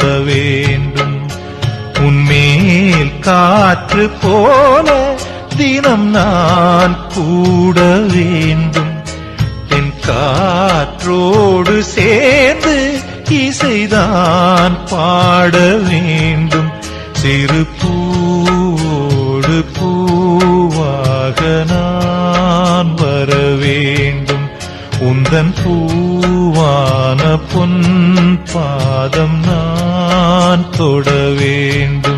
தொட வேண்டும். உன்மேல் காற்று போல தினம் நான் கூட வேண்டும். என் காற்றோடு சேர்ந்து இசைதான் பாட வேண்டும். சிறு பூவோடு பூவாக நான் வர வேண்டும். உந்தன் பூவான பொன் பாதம் நான் தொட வேண்டும்.